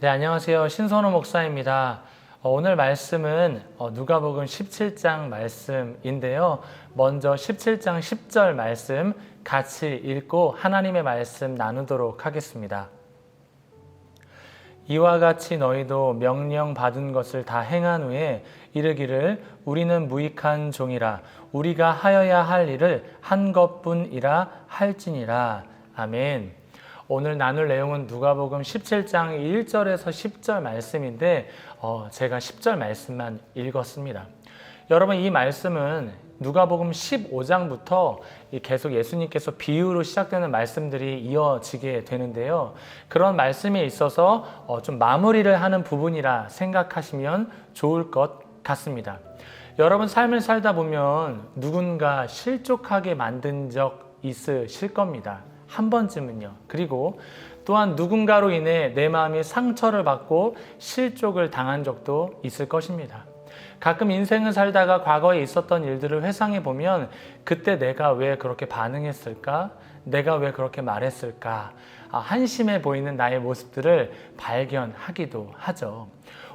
네, 안녕하세요. 신선호 목사입니다. 오늘 말씀은 누가복음 17장 말씀인데요. 먼저 17장 10절 말씀 같이 읽고 하나님의 말씀 나누도록 하겠습니다. 이와 같이 너희도 명령 받은 것을 다 행한 후에 이르기를 우리는 무익한 종이라 우리가 하여야 할 일을 한 것뿐이라 할지니라. 아멘. 오늘 나눌 내용은 누가복음 17장 1절에서 10절 말씀인데 제가 10절 말씀만 읽었습니다. 여러분, 이 말씀은 누가복음 15장부터 계속 예수님께서 비유로 시작되는 말씀들이 이어지게 되는데요. 그런 말씀에 있어서 좀 마무리를 하는 부분이라 생각하시면 좋을 것 같습니다. 여러분, 삶을 살다 보면 누군가 실족하게 만든 적 있으실 겁니다. 한 번쯤은요. 그리고 또한 누군가로 인해 내 마음이 상처를 받고 실족을 당한 적도 있을 것입니다. 가끔 인생을 살다가 과거에 있었던 일들을 회상해 보면 그때 내가 왜 그렇게 반응했을까? 내가 왜 그렇게 말했을까? 한심해 보이는 나의 모습들을 발견하기도 하죠.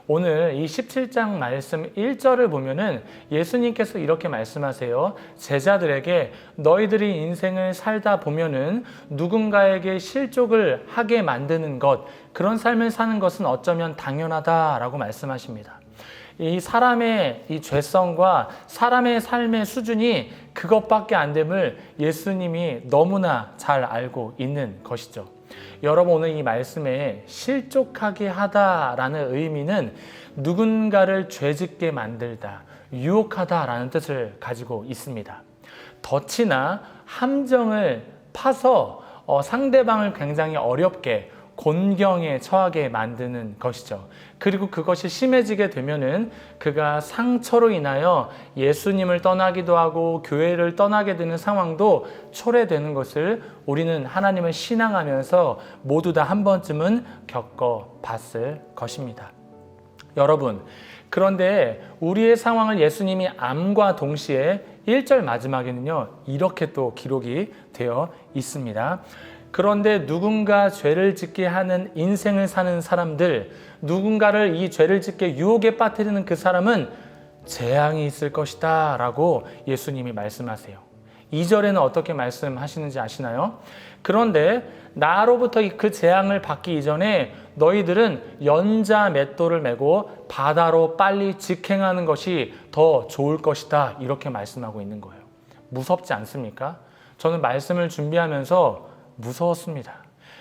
오늘 이 17장 말씀 1절을 보면은 예수님께서 이렇게 말씀하세요. 제자들에게 너희들이 인생을 살다 보면은 누군가에게 실족을 하게 만드는 것, 그런 삶을 사는 것은 어쩌면 당연하다라고 말씀하십니다. 이 사람의 이 죄성과 사람의 삶의 수준이 그것밖에 안 됨을 예수님이 너무나 잘 알고 있는 것이죠. 여러분, 오늘 이 말씀에 실족하게 하다라는 의미는 누군가를 죄짓게 만들다, 유혹하다라는 뜻을 가지고 있습니다. 덫이나 함정을 파서 상대방을 굉장히 어렵게 곤경에 처하게 만드는 것이죠. 그리고 그것이 심해지게 되면은 그가 상처로 인하여 예수님을 떠나기도 하고 교회를 떠나게 되는 상황도 초래되는 것을 우리는 하나님을 신앙하면서 모두 다 한 번쯤은 겪어봤을 것입니다. 여러분, 그런데 우리의 상황을 예수님이 암과 동시에 1절 마지막에는요, 이렇게 또 기록이 되어 있습니다. 그런데 누군가 죄를 짓게 하는 인생을 사는 사람들, 누군가를 이 죄를 짓게 유혹에 빠뜨리는 그 사람은 재앙이 있을 것이다 라고 예수님이 말씀하세요. 2절에는 어떻게 말씀하시는지 아시나요? 그런데 나로부터 그 재앙을 받기 이전에 너희들은 연자 맷돌을 메고 바다로 빨리 직행하는 것이 더 좋을 것이다, 이렇게 말씀하고 있는 거예요. 무섭지 않습니까? 저는 말씀을 준비하면서 무서웠습니다.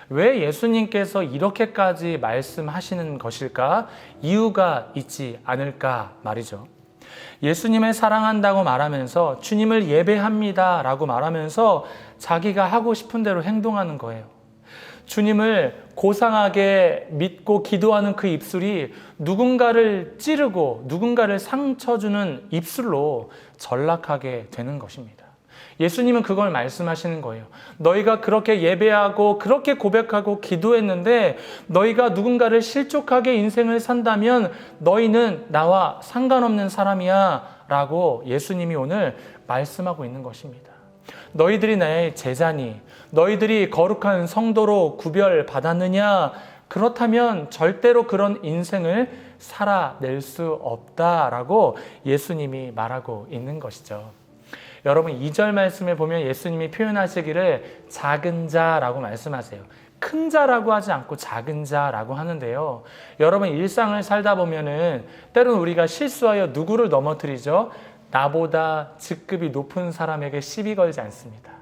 왜 예수님께서 이렇게까지 말씀하시는 것일까? 이유가 있지 않을까 말이죠. 예수님을 사랑한다고 말하면서 주님을 예배합니다 라고 말하면서 자기가 하고 싶은 대로 행동하는 거예요. 주님을 고상하게 믿고 기도하는 그 입술이 누군가를 찌르고 누군가를 상처 주는 입술로 전락하게 되는 것입니다. 예수님은 그걸 말씀하시는 거예요. 너희가 그렇게 예배하고 그렇게 고백하고 기도했는데 너희가 누군가를 실족하게 인생을 산다면 너희는 나와 상관없는 사람이야 라고 예수님이 오늘 말씀하고 있는 것입니다. 너희들이 나의 제자니, 너희들이 거룩한 성도로 구별받았느냐? 그렇다면 절대로 그런 인생을 살아낼 수 없다라고 예수님이 말하고 있는 것이죠. 여러분, 2절 말씀에 보면 예수님이 표현하시기를 작은 자라고 말씀하세요. 큰 자라고 하지 않고 작은 자라고 하는데요. 여러분, 일상을 살다 보면은 때로는 우리가 실수하여 누구를 넘어뜨리죠? 나보다 직급이 높은 사람에게 시비 걸지 않습니다.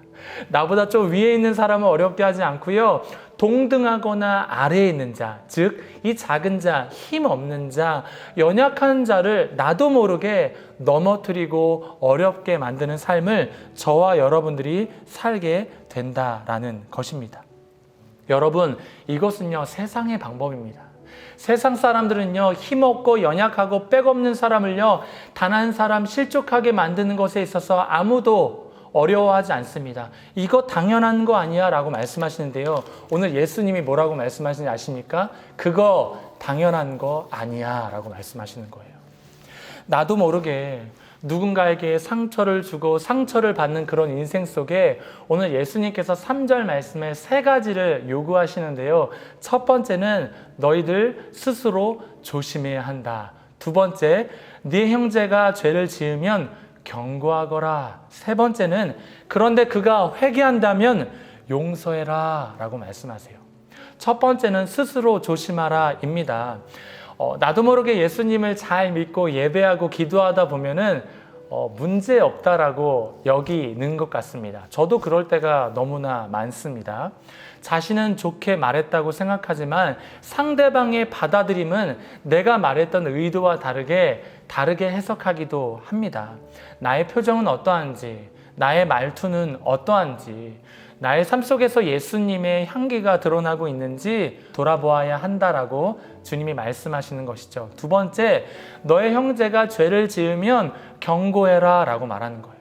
나보다 좀 위에 있는 사람을 어렵게 하지 않고요. 동등하거나 아래에 있는 자, 즉 이 작은 자, 힘 없는 자, 연약한 자를 나도 모르게 넘어뜨리고 어렵게 만드는 삶을 저와 여러분들이 살게 된다라는 것입니다. 여러분, 이것은요, 세상의 방법입니다. 세상 사람들은요, 힘없고 연약하고 백없는 사람을요, 단 한 사람 실족하게 만드는 것에 있어서 아무도 어려워하지 않습니다. 이거 당연한 거 아니야 라고 말씀하시는데요. 오늘 예수님이 뭐라고 말씀하시는지 아십니까? 그거 당연한 거 아니야 라고 말씀하시는 거예요. 나도 모르게 누군가에게 상처를 주고 상처를 받는 그런 인생 속에 오늘 예수님께서 3절 말씀에 3가지를 요구하시는데요. 첫 번째는 너희들 스스로 조심해야 한다. 두 번째, 네 형제가 죄를 지으면 경고하거라. 세 번째는 그런데 그가 회개한다면 용서해라 라고 말씀하세요. 첫 번째는 스스로 조심하라 입니다. 나도 모르게 예수님을 잘 믿고 예배하고 기도하다 보면은 문제 없다라고 여기는 것 같습니다. 저도 그럴 때가 너무나 많습니다. 자신은 좋게 말했다고 생각하지만 상대방의 받아들임은 내가 말했던 의도와 다르게 해석하기도 합니다. 나의 표정은 어떠한지, 나의 말투는 어떠한지, 나의 삶 속에서 예수님의 향기가 드러나고 있는지 돌아보아야 한다라고 주님이 말씀하시는 것이죠. 두 번째, 너의 형제가 죄를 지으면 경고해라 라고 말하는 거예요.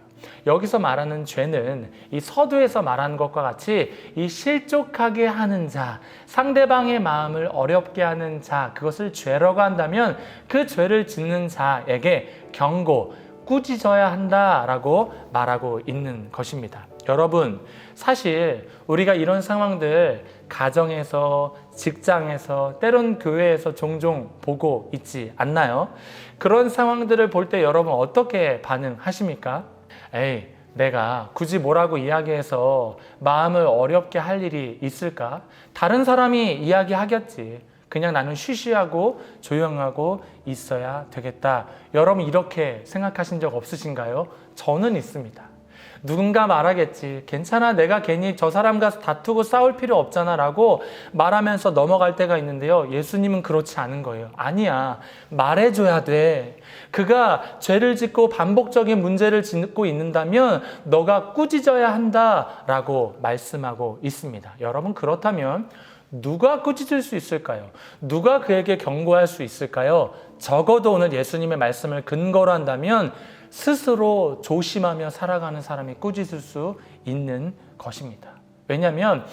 여기서 말하는 죄는 이 서두에서 말하는 것과 같이 이 실족하게 하는 자, 상대방의 마음을 어렵게 하는 자, 그것을 죄라고 한다면 그 죄를 짓는 자에게 경고, 꾸짖어야 한다라고 말하고 있는 것입니다. 여러분, 사실 우리가 이런 상황들 가정에서, 직장에서, 때론 교회에서 종종 보고 있지 않나요? 그런 상황들을 볼 때 여러분 어떻게 반응하십니까? 에이, 내가 굳이 뭐라고 이야기해서 마음을 어렵게 할 일이 있을까? 다른 사람이 이야기하겠지. 그냥 나는 쉬쉬하고 조용하고 있어야 되겠다. 여러분 이렇게 생각하신 적 없으신가요? 저는 있습니다. 누군가 말하겠지. 괜찮아, 내가 괜히 저 사람과 다투고 싸울 필요 없잖아 라고 말하면서 넘어갈 때가 있는데요. 예수님은 그렇지 않은 거예요. 아니야, 말해줘야 돼. 그가 죄를 짓고 반복적인 문제를 짓고 있는다면 너가 꾸짖어야 한다라고 말씀하고 있습니다. 여러분, 그렇다면 누가 꾸짖을 수 있을까요? 누가 그에게 경고할 수 있을까요? 적어도 오늘 예수님의 말씀을 근거로 한다면 스스로 조심하며 살아가는 사람이 꾸짖을 수 있는 것입니다. 왜냐하면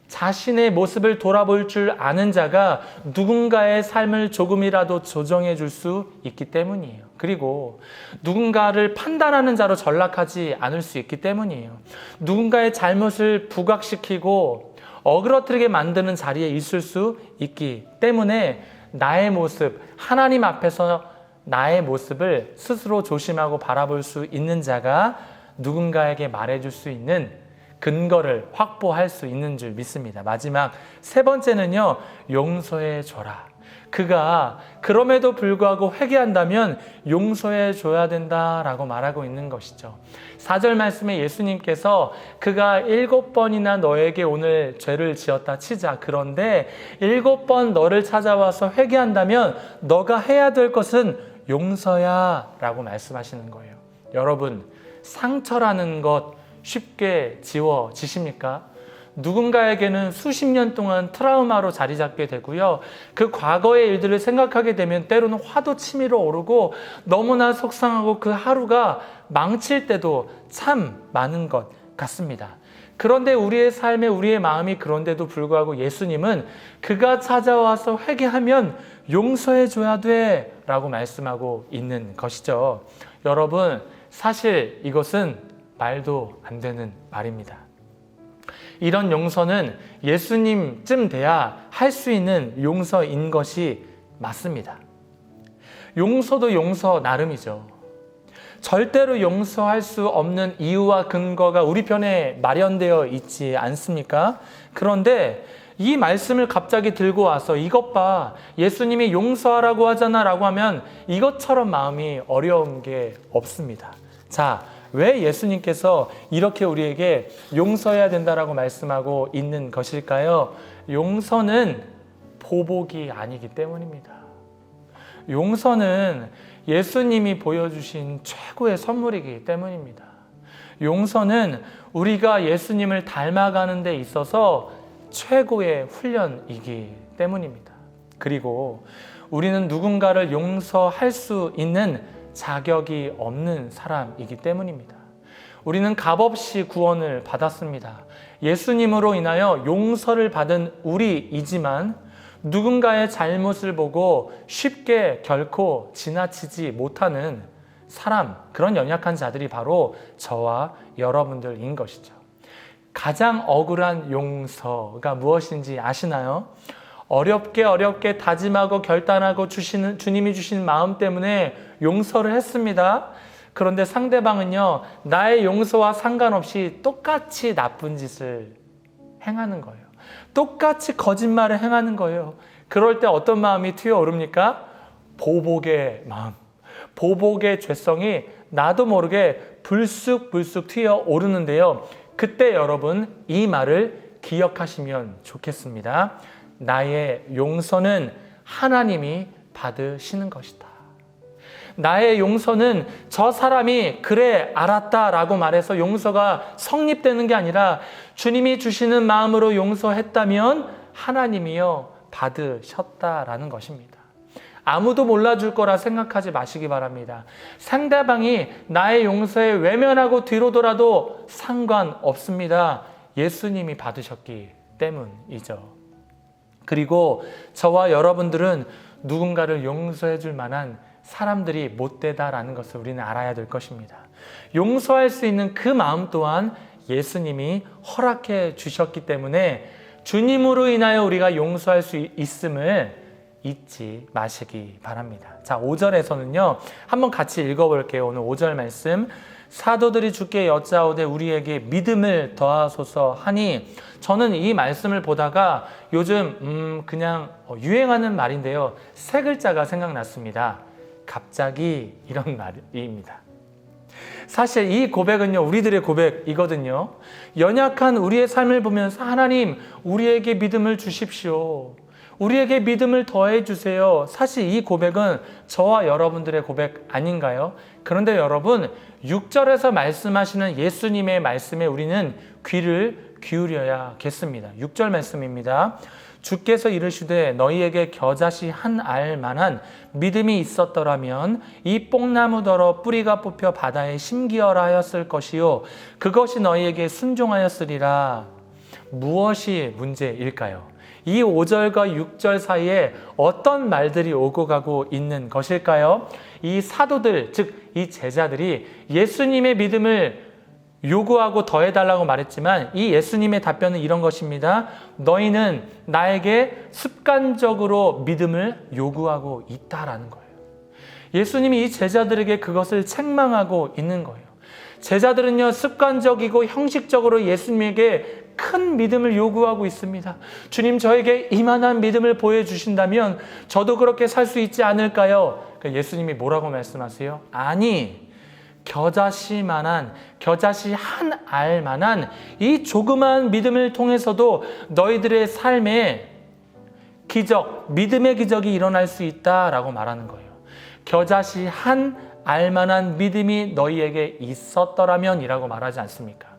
자신의 모습을 돌아볼 줄 아는 자가 누군가의 삶을 조금이라도 조정해 줄 수 있기 때문이에요. 그리고 누군가를 판단하는 자로 전락하지 않을 수 있기 때문이에요. 누군가의 잘못을 부각시키고 어그러뜨리게 만드는 자리에 있을 수 있기 때문에 나의 모습, 하나님 앞에서 나의 모습을 스스로 조심하고 바라볼 수 있는 자가 누군가에게 말해줄 수 있는 근거를 확보할 수 있는 줄 믿습니다. 마지막 세 번째는요, 용서해 줘라. 그가 그럼에도 불구하고 회개한다면 용서해 줘야 된다라고 말하고 있는 것이죠. 4절 말씀에 예수님께서 그가 7번이나 너에게 오늘 죄를 지었다 치자. 그런데 7번 너를 찾아와서 회개한다면 너가 해야 될 것은 용서야 라고 말씀하시는 거예요. 여러분, 상처라는 것 쉽게 지워지십니까? 누군가에게는 수십 년 동안 트라우마로 자리 잡게 되고요. 그 과거의 일들을 생각하게 되면 때로는 화도 치밀어 오르고 너무나 속상하고 그 하루가 망칠 때도 참 많은 것 같습니다. 그런데 우리의 삶에 우리의 마음이 그런데도 불구하고 예수님은 그가 찾아와서 회개하면 용서해 줘야 돼 라고 말씀하고 있는 것이죠. 여러분, 사실 이것은 말도 안 되는 말입니다. 이런 용서는 예수님쯤 돼야 할 수 있는 용서인 것이 맞습니다. 용서도 용서 나름이죠. 절대로 용서할 수 없는 이유와 근거가 우리 편에 마련되어 있지 않습니까? 그런데 이 말씀을 갑자기 들고 와서 이것 봐, 예수님이 용서하라고 하잖아 라고 하면 이것처럼 마음이 어려운 게 없습니다. 자, 왜 예수님께서 이렇게 우리에게 용서해야 된다라고 말씀하고 있는 것일까요? 용서는 보복이 아니기 때문입니다. 용서는 예수님이 보여주신 최고의 선물이기 때문입니다. 용서는 우리가 예수님을 닮아가는 데 있어서 최고의 훈련이기 때문입니다. 그리고 우리는 누군가를 용서할 수 있는 자격이 없는 사람이기 때문입니다. 우리는 값없이 구원을 받았습니다. 예수님으로 인하여 용서를 받은 우리이지만 누군가의 잘못을 보고 쉽게 결코 지나치지 못하는 사람, 그런 연약한 자들이 바로 저와 여러분들인 것이죠. 가장 억울한 용서가 무엇인지 아시나요? 어렵게 다짐하고 결단하고 주님이 주신 마음 때문에 용서를 했습니다. 그런데 상대방은요, 나의 용서와 상관없이 똑같이 나쁜 짓을 행하는 거예요. 똑같이 거짓말을 행하는 거예요. 그럴 때 어떤 마음이 튀어오릅니까? 보복의 마음, 보복의 죄성이 나도 모르게 불쑥불쑥 튀어오르는데요. 그때 여러분 이 말을 기억하시면 좋겠습니다. 나의 용서는 하나님이 받으시는 것이다. 나의 용서는 저 사람이 그래 알았다라고 말해서 용서가 성립되는 게 아니라 주님이 주시는 마음으로 용서했다면 하나님이요 받으셨다라는 것입니다. 아무도 몰라줄 거라 생각하지 마시기 바랍니다. 상대방이 나의 용서에 외면하고 뒤로 돌아도 상관없습니다. 예수님이 받으셨기 때문이죠. 그리고 저와 여러분들은 누군가를 용서해 줄 만한 사람들이 못 되다라는 것을 우리는 알아야 될 것입니다. 용서할 수 있는 그 마음 또한 예수님이 허락해 주셨기 때문에 주님으로 인하여 우리가 용서할 수 있음을 잊지 마시기 바랍니다. 자, 5절에서는요. 한번 같이 읽어볼게요. 오늘 5절 말씀. 사도들이 주께 여짜오되 우리에게 믿음을 더하소서 하니, 저는 이 말씀을 보다가 요즘 그냥 유행하는 말인데요. 세 글자가 생각났습니다. 갑자기, 이런 말입니다. 사실 이 고백은요, 우리들의 고백이거든요. 연약한 우리의 삶을 보면서 하나님, 우리에게 믿음을 주십시오. 우리에게 믿음을 더해 주세요. 사실 이 고백은 저와 여러분들의 고백 아닌가요? 그런데 여러분, 6절에서 말씀하시는 예수님의 말씀에 우리는 귀를 기울여야겠습니다. 6절 말씀입니다. 주께서 이르시되 너희에게 겨자씨 한 알만한 믿음이 있었더라면 이 뽕나무더러 뿌리가 뽑혀 바다에 심기어라 하였을 것이요 그것이 너희에게 순종하였으리라. 무엇이 문제일까요? 이 5절과 6절 사이에 어떤 말들이 오고 가고 있는 것일까요? 이 사도들, 즉 이 제자들이 예수님의 믿음을 요구하고 더해달라고 말했지만 이 예수님의 답변은 이런 것입니다. 너희는 나에게 습관적으로 믿음을 요구하고 있다라는 거예요. 예수님이 이 제자들에게 그것을 책망하고 있는 거예요. 제자들은요, 습관적이고 형식적으로 예수님에게 큰 믿음을 요구하고 있습니다. 주님, 저에게 이만한 믿음을 보여주신다면 저도 그렇게 살 수 있지 않을까요? 예수님이 뭐라고 말씀하세요? 아니, 겨자씨 한 알만한 이 조그만 믿음을 통해서도 너희들의 삶에 기적, 믿음의 기적이 일어날 수 있다라고 말하는 거예요. 겨자씨 한 알만한 믿음이 너희에게 있었더라면 이라고 말하지 않습니까?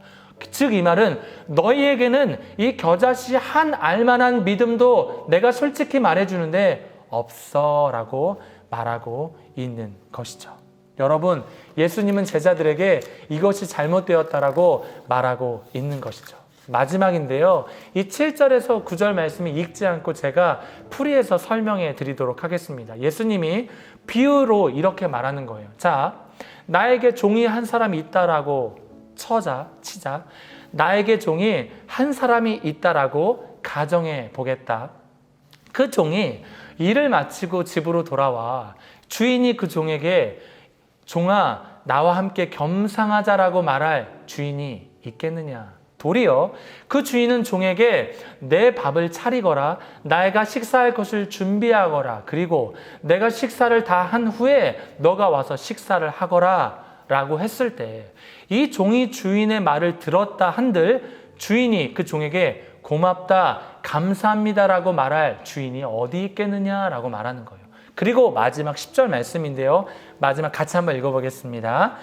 즉 이 말은 너희에게는 이 겨자씨 한 알만한 믿음도 내가 솔직히 말해주는데 없어 라고 말하고 있는 것이죠. 여러분, 예수님은 제자들에게 이것이 잘못되었다라고 말하고 있는 것이죠. 마지막인데요. 이 7절에서 9절 말씀이 읽지 않고 제가 풀이해서 설명해 드리도록 하겠습니다. 예수님이 비유로 이렇게 말하는 거예요. 자, 나에게 종이 한 사람이 있다라고 치자. 나에게 종이 한 사람이 있다라고 가정해 보겠다. 그 종이 일을 마치고 집으로 돌아와 주인이 그 종에게 종아, 나와 함께 겸상하자라고 말할 주인이 있겠느냐? 도리어 그 주인은 종에게 내 밥을 차리거라, 내가 식사할 것을 준비하거라, 그리고 내가 식사를 다 한 후에 너가 와서 식사를 하거라 라고 했을 때 이 종이 주인의 말을 들었다 한들 주인이 그 종에게 고맙다, 감사합니다라고 말할 주인이 어디 있겠느냐라고 말하는 거예요. 그리고 마지막 10절 말씀인데요. 마지막 같이 한번 읽어보겠습니다.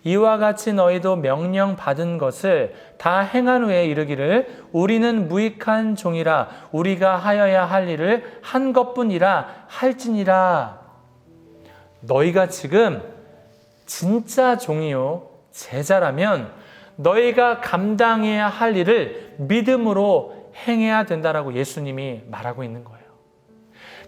이와 같이 너희도 명령 받은 것을 다 행한 후에 이르기를 우리는 무익한 종이라 우리가 하여야 할 일을 한 것뿐이라 할지니라. 너희가 지금 진짜 종이요 제자라면 너희가 감당해야 할 일을 믿음으로 행해야 된다라고 예수님이 말하고 있는 거예요.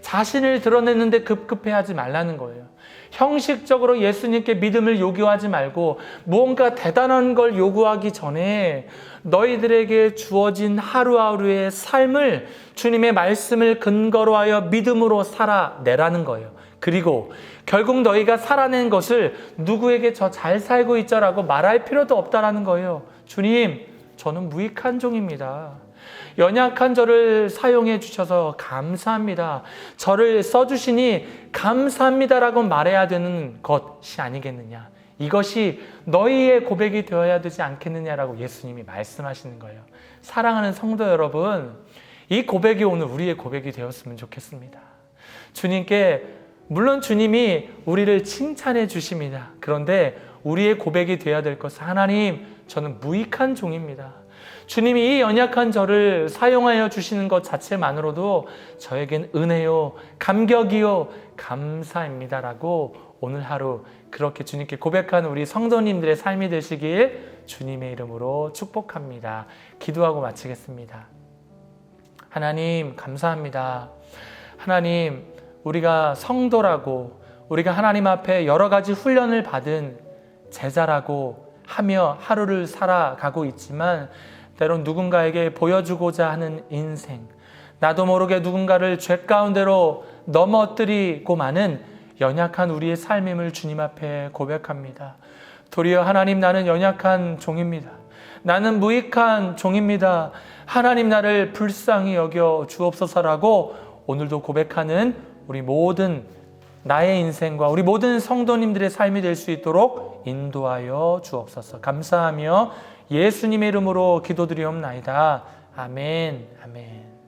자신을 드러내는데 급급해하지 말라는 거예요. 형식적으로 예수님께 믿음을 요구하지 말고 무언가 대단한 걸 요구하기 전에 너희들에게 주어진 하루하루의 삶을 주님의 말씀을 근거로 하여 믿음으로 살아내라는 거예요. 그리고 결국 너희가 살아낸 것을 누구에게 저 잘 살고 있자라고 말할 필요도 없다라는 거예요. 주님, 저는 무익한 종입니다. 연약한 저를 사용해 주셔서 감사합니다. 저를 써주시니 감사합니다라고 말해야 되는 것이 아니겠느냐. 이것이 너희의 고백이 되어야 되지 않겠느냐라고 예수님이 말씀하시는 거예요. 사랑하는 성도 여러분, 이 고백이 오늘 우리의 고백이 되었으면 좋겠습니다. 주님께 물론 주님이 우리를 칭찬해 주십니다. 그런데 우리의 고백이 되어야 될 것은 하나님, 저는 무익한 종입니다. 주님이 이 연약한 저를 사용하여 주시는 것 자체만으로도 저에겐 은혜요, 감격이요, 감사입니다라고 오늘 하루 그렇게 주님께 고백하는 우리 성도님들의 삶이 되시길 주님의 이름으로 축복합니다. 기도하고 마치겠습니다. 하나님, 감사합니다. 하나님, 우리가 성도라고, 우리가 하나님 앞에 여러 가지 훈련을 받은 제자라고 하며 하루를 살아가고 있지만 때론 누군가에게 보여주고자 하는 인생, 나도 모르게 누군가를 죄 가운데로 넘어뜨리고 마는 연약한 우리의 삶임을 주님 앞에 고백합니다. 도리어 하나님, 나는 연약한 종입니다. 나는 무익한 종입니다. 하나님, 나를 불쌍히 여겨 주옵소서라고 오늘도 고백하는 우리 모든 나의 인생과 우리 모든 성도님들의 삶이 될 수 있도록 인도하여 주옵소서. 감사하며 예수님의 이름으로 기도드리옵나이다. 아멘. 아멘.